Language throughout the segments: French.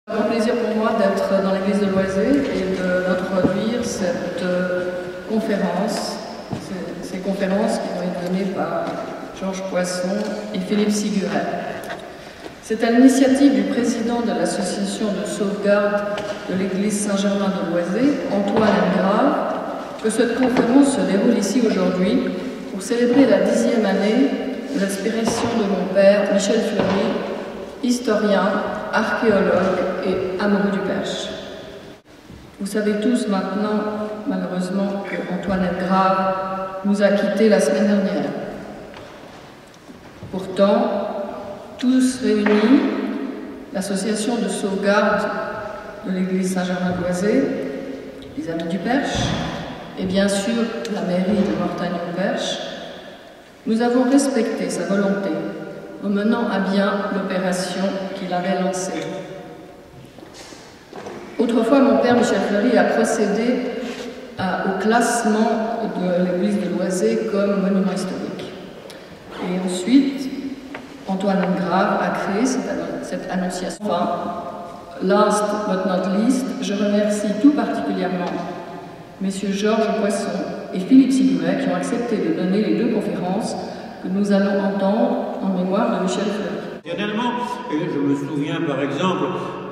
C'est un plaisir pour moi d'être dans l'église de Loisé et d'introduire cette conférence, ces conférences qui vont être données par Georges Poisson et Philippe Siguret. C'est à l'initiative du président de l'association de sauvegarde de l'église Saint-Germain de Loisé, Antoine Engrave, que cette conférence se déroule ici aujourd'hui pour célébrer la 10e année de l'aspiration de mon père Michel Fleury, historien, archéologue et amoureux du Perche. Vous savez tous maintenant, malheureusement, que Antoine Engrave nous a quittés la semaine dernière. Pourtant, tous réunis, l'association de sauvegarde de l'église Saint-Germain de Loisé, les Amis du Perche, et bien sûr la mairie de Mortagne-au-Perche, nous avons respecté sa volonté en menant à bien l'opération qu'il avait lancée. Autrefois, mon père Michel Fleury a procédé au classement de l'église de Loisé comme monument historique. Et ensuite, Antoine Engrave a créé cette annonciation. Enfin, last but not least, je remercie tout particulièrement messieurs Georges Poisson et Philippe Siguret qui ont accepté de donner les deux conférences que nous allons entendre en mémoire de Michel Fleury. Personnellement, je me souviens par exemple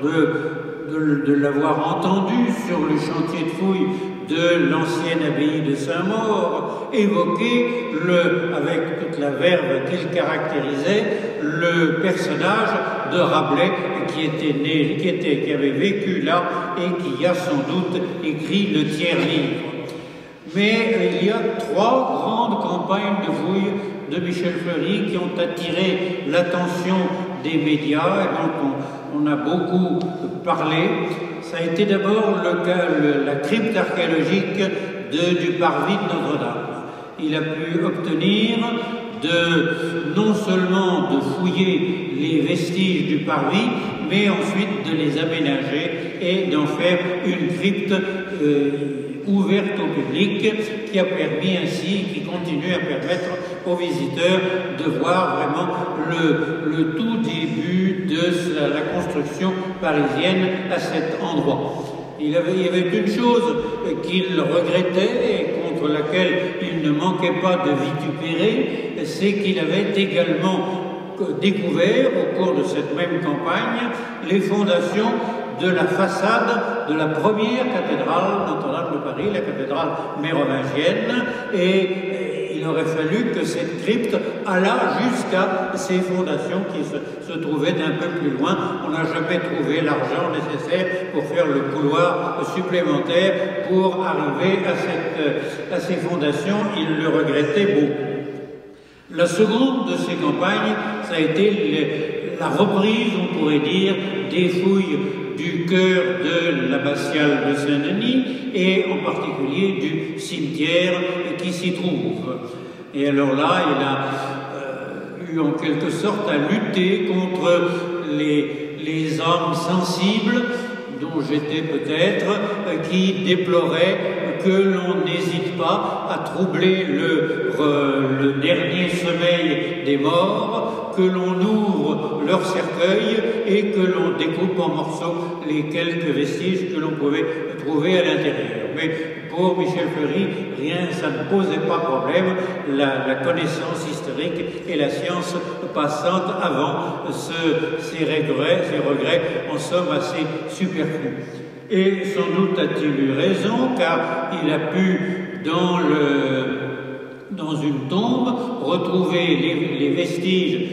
de l'avoir entendu sur le chantier de fouilles de l'ancienne abbaye de Saint-Maur, évoquer, avec toute la verve qu'il caractérisait, le personnage de Rabelais qui avait vécu là et qui a sans doute écrit le tiers-livre. Mais il y a 3 grandes campagnes de fouilles de Michel Fleury qui ont attiré l'attention des médias et dont on a beaucoup parlé. Ça a été d'abord la crypte archéologique du parvis de Notre-Dame. Il a pu obtenir non seulement de fouiller les vestiges du parvis, mais ensuite de les aménager et d'en faire une crypte ouverte au public, qui a permis ainsi, qui continue à permettre aux visiteurs de voir vraiment le tout début de la construction parisienne à cet endroit. Il y avait une chose qu'il regrettait et contre laquelle il ne manquait pas de vitupérer, c'est qu'il avait également découvert au cours de cette même campagne les fondations de la façade de la première cathédrale Notre-Dame de Paris, la cathédrale mérovingienne, et il aurait fallu que cette crypte allât jusqu'à ces fondations qui se trouvaient un peu plus loin. On n'a jamais trouvé l'argent nécessaire pour faire le couloir supplémentaire pour arriver à ces fondations. Il le regrettait beaucoup. La seconde de ces campagnes, ça a été la reprise, on pourrait dire, des fouilles du cœur de l'abbatiale de Saint-Denis et en particulier du cimetière qui s'y trouve. Et alors là, il a eu en quelque sorte à lutter contre les âmes sensibles, dont j'étais peut-être, qui déploraient que l'on n'hésite pas à troubler le dernier sommeil des morts, que l'on ouvre leur cercueil et que l'on découpe en morceaux les quelques vestiges que l'on pouvait trouver à l'intérieur. Mais pour Michel Fleury, ça ne posait pas problème, la connaissance historique et la science passant avant ces regrets en somme assez superflus. Et sans doute a-t-il eu raison, car il a pu, dans une tombe, retrouver les vestiges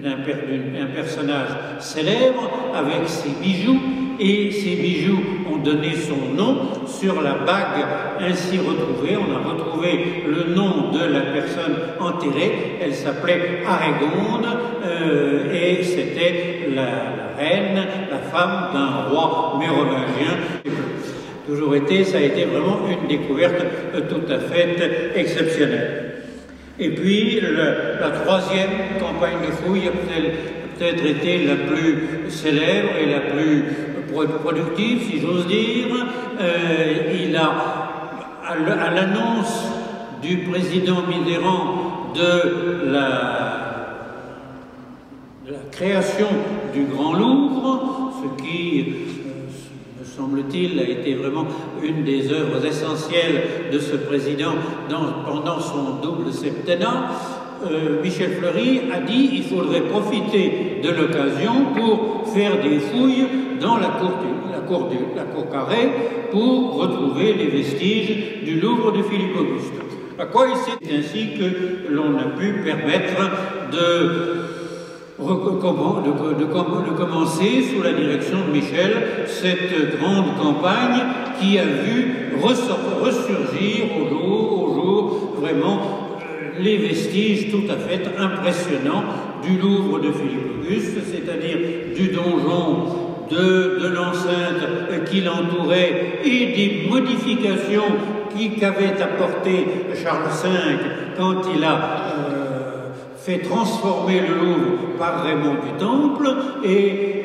d'un personnage célèbre avec ses bijoux, et ces bijoux ont donné son nom sur la bague ainsi retrouvée. On a retrouvé le nom de la personne enterrée. Elle s'appelait Arégonde et c'était la reine, la femme d'un roi mérovingien. Toujours été, ça a été vraiment une découverte tout à fait exceptionnelle. Et puis, la troisième campagne de fouilles a peut-être été la plus célèbre et la plus productive, si j'ose dire. Il a, à l'annonce du président Mitterrand de la création du Grand Louvre, qui, me semble-t-il, a été vraiment une des œuvres essentielles de ce président pendant son double septennat, Michel Fleury a dit qu'il faudrait profiter de l'occasion pour faire des fouilles dans la cour carrée pour retrouver les vestiges du Louvre de Philippe Auguste. À quoi il s'est ainsi que l'on a pu permettre de commencer sous la direction de Michel cette grande campagne qui a vu ressurgir au jour vraiment les vestiges tout à fait impressionnants du Louvre de Philippe Auguste, c'est-à-dire du donjon, de l'enceinte qui l'entourait et des modifications qu'avait apporté Charles V quand il a fait transformer le Louvre par Raymond du Temple, et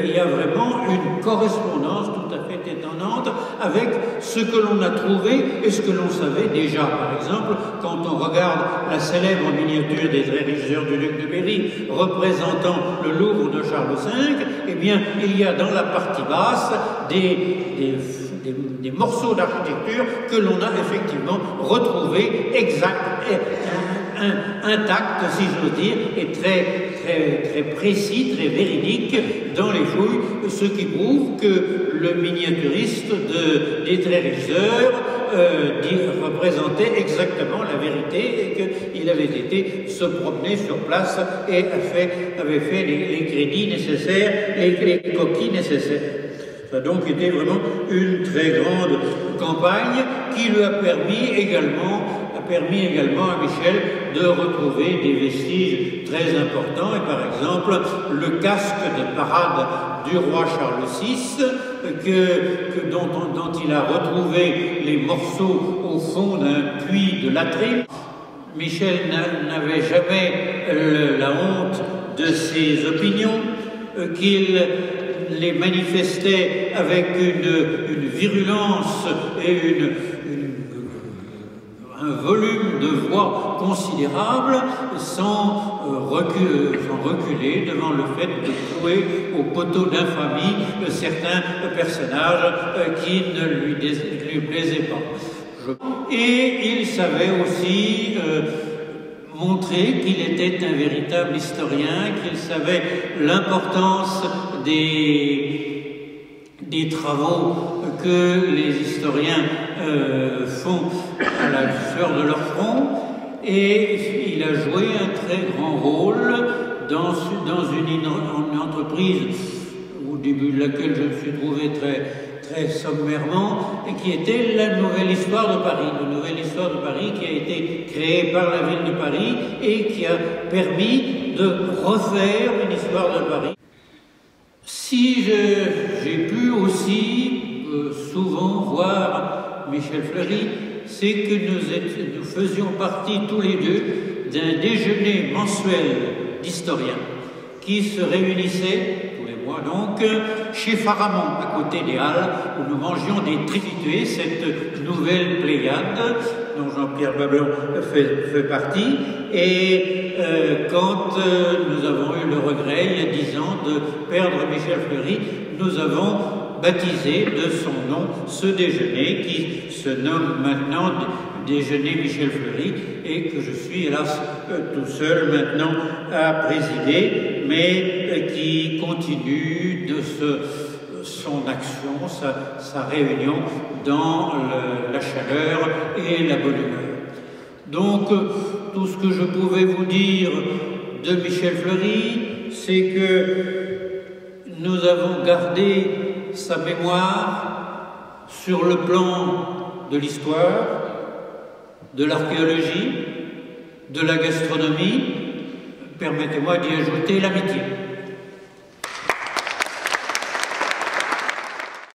il y a vraiment une correspondance tout à fait étonnante avec ce que l'on a trouvé et ce que l'on savait déjà. Par exemple, quand on regarde la célèbre miniature des traits régisseurs du duc de Berry représentant le Louvre de Charles V, eh bien, il y a dans la partie basse des morceaux d'architecture que l'on a effectivement retrouvés exacts et intact, si j'ose dire, et très précis, très véridique dans les fouilles, ce qui prouve que le miniaturiste des traits régisseurs représentait exactement la vérité et qu'il avait été se promener sur place et avait fait les crédits nécessaires, les coquilles nécessaires. Ça a donc été vraiment une très grande campagne qui lui a permis également à Michel de retrouver des vestiges très importants, et par exemple le casque de parade du roi Charles VI, dont il a retrouvé les morceaux au fond d'un puits de latrine. Michel n'avait jamais la honte de ses opinions, qu'il les manifestait avec une virulence et un volume de voix considérable sans reculer devant le fait de clouer au poteau d'infamie certains personnages qui ne lui plaisaient pas. Et il savait aussi montrer qu'il était un véritable historien, qu'il savait l'importance des travaux que les historiens font à la sueur de leur front, et il a joué un très grand rôle dans une entreprise au début de laquelle je me suis trouvé très sommairement, et qui était la Nouvelle Histoire de Paris. La Nouvelle Histoire de Paris qui a été créée par la ville de Paris et qui a permis de refaire une histoire de Paris. Si j'ai pu aussi souvent voir Michel Fleury, c'est que nous faisions partie tous les deux d'un déjeuner mensuel d'historiens qui se réunissait tous les mois donc chez Pharamond, à côté des Halles, où nous mangions des tristitués, cette nouvelle pléiade dont Jean-Pierre Bablon fait partie. Et quand nous avons eu le regret, il y a 10 ans, de perdre Michel Fleury, nous avons baptisé de son nom ce déjeuner qui se nomme maintenant Déjeuner Michel Fleury, et que je suis hélas tout seul maintenant à présider, mais qui continue de son action, sa réunion dans la chaleur et la bonne humeur. Donc, tout ce que je pouvais vous dire de Michel Fleury, c'est que nous avons gardé sa mémoire sur le plan de l'histoire, de l'archéologie, de la gastronomie, permettez-moi d'y ajouter l'amitié.